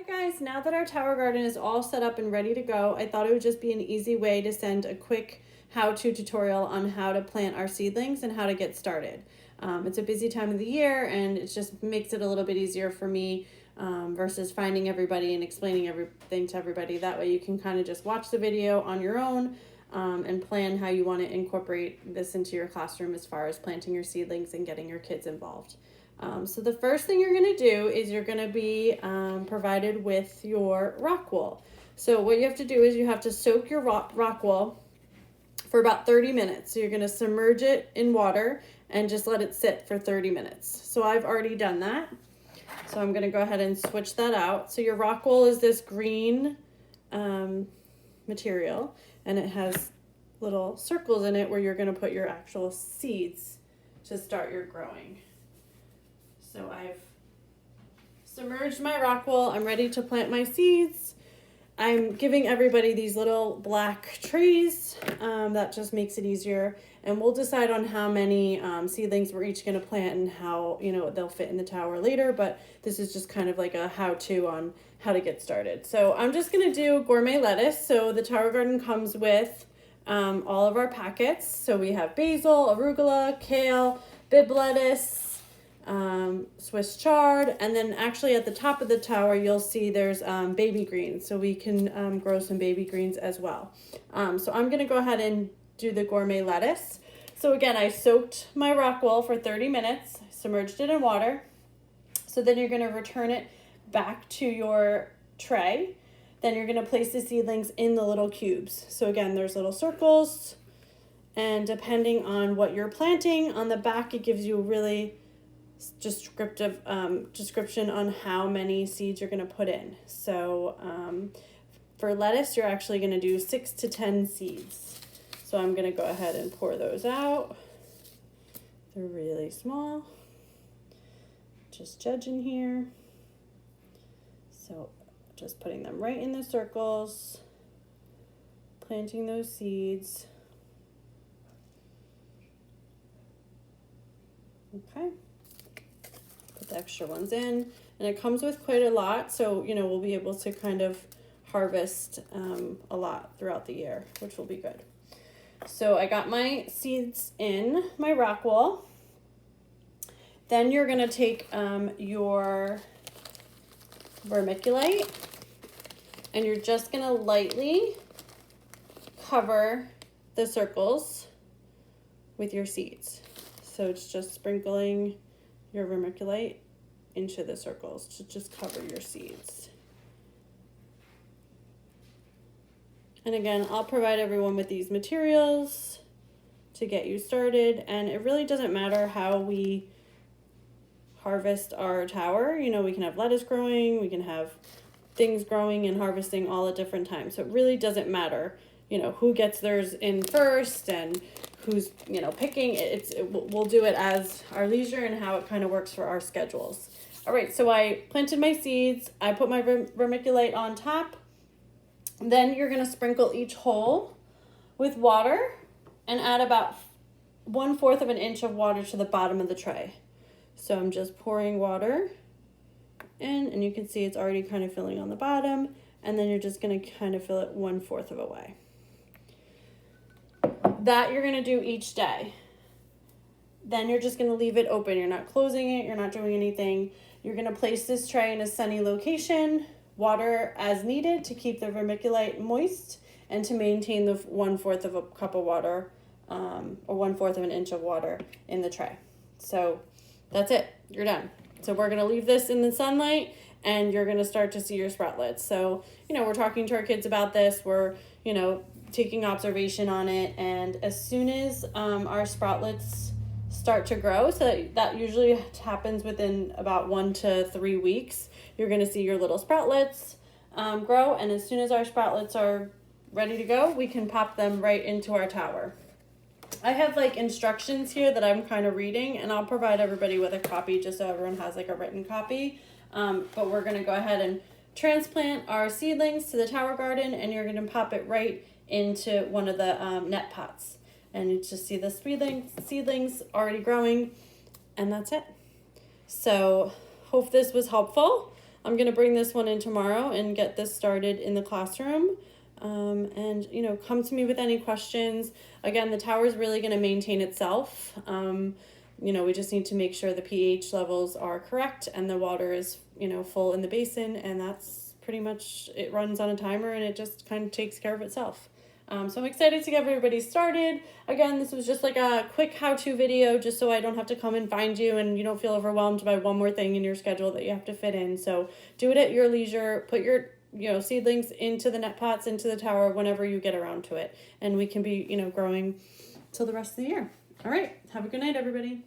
Guys, now that our tower garden is all set up and ready to go, I thought it would just be an easy way to send a quick how-to tutorial on how to plant our seedlings and how to get started. It's a busy time of the year and it just makes it a little bit easier for me versus finding everybody and explaining everything to everybody. That way you can kind of just watch the video on your own and plan how you want to incorporate this into your classroom as far as planting your seedlings and getting your kids involved. So the first thing you're going to do is you're going to be provided with your rock wool. So what you have to do is you have to soak your rock wool for about 30 minutes. So you're going to submerge it in water and just let it sit for 30 minutes. So I've already done that. So I'm going to go ahead and switch that out. So your rock wool is this green material, and it has little circles in it where you're going to put your actual seeds to start your growing. So I've submerged my rock wool. I'm ready to plant my seeds. I'm giving everybody these little black trays. That just makes it easier. And we'll decide on how many seedlings we're each going to plant and how, they'll fit in the tower later. But this is just kind of like a how-to on how to get started. So I'm just going to do gourmet lettuce. So the tower garden comes with all of our packets. So we have basil, arugula, kale, Bib lettuce, Swiss chard, and then actually at the top of the tower you'll see there's baby greens, so we can grow some baby greens as well. So I'm going to go ahead and do the gourmet lettuce. So again, I soaked my rock wool for 30 minutes, submerged it in water. So then you're going to return it back to your tray. Then you're going to place the seedlings in the little cubes. So again, there's little circles, and depending on what you're planting, on the back it gives you a really descriptive description on how many seeds you're going to put in. So for lettuce, you're actually going to do 6 to 10 seeds. So I'm going to go ahead and pour those out. They're really small. Just judging here. So just putting them right in the circles, planting those seeds. Okay. Put the extra ones in, and it comes with quite a lot, so we'll be able to kind of harvest a lot throughout the year, which will be good. So I got my seeds in my rock wool. Then you're going to take your vermiculite, and you're just going to lightly cover the circles with your seeds. So it's just sprinkling your vermiculite into the circles to just cover your seeds. And again, I'll provide everyone with these materials to get you started. And it really doesn't matter how we harvest our tower. We can have lettuce growing, we can have things growing and harvesting all at different times. So it really doesn't matter, who gets theirs in first and who's picking. We'll do it as our leisure and how it kind of works for our schedules. All right, so I planted my seeds. I put my vermiculite on top. Then you're going to sprinkle each hole with water and add about 1/4 of an inch of water to the bottom of the tray. So I'm just pouring water in, and you can see it's already kind of filling on the bottom, and then you're just going to kind of fill it 1/4 of a way. That you're going to do each day. Then you're just going to leave it open. You're not closing it. You're not doing anything. You're going to place this tray in a sunny location, water as needed to keep the vermiculite moist and to maintain the 1/4 of a cup of water or 1/4 of an inch of water in the tray. So that's it. You're done. So we're going to leave this in the sunlight, and you're going to start to see your sproutlets. So, we're talking to our kids about this. We're, taking observation on it, and as soon as our sproutlets start to grow, so that usually happens within about 1 to 3 weeks, you're going to see your little sproutlets grow, and as soon as our sproutlets are ready to go, we can pop them right into our tower. I have instructions here that I'm kind of reading, and I'll provide everybody with a copy just so everyone has a written copy, but we're going to go ahead and transplant our seedlings to the tower garden, and you're going to pop it right into one of the net pots, and you just see the seedlings already growing, and that's it. So hope this was helpful. I'm going to bring this one in tomorrow and get this started in the classroom. And, you know, come to me with any questions. Again, the tower is really going to maintain itself. You know, we just need to make sure the pH levels are correct and the water is, you know, full in the basin, and that's pretty much, it runs on a timer and it just kind of takes care of itself. So I'm excited to get everybody started. Again, this was just like a quick how-to video just so I don't have to come and find you and you don't feel overwhelmed by one more thing in your schedule that you have to fit in. So do it at your leisure. Put your, you know, seedlings into the net pots, into the tower whenever you get around to it. And we can be, you know, growing till the rest of the year. All right. Have a good night, everybody.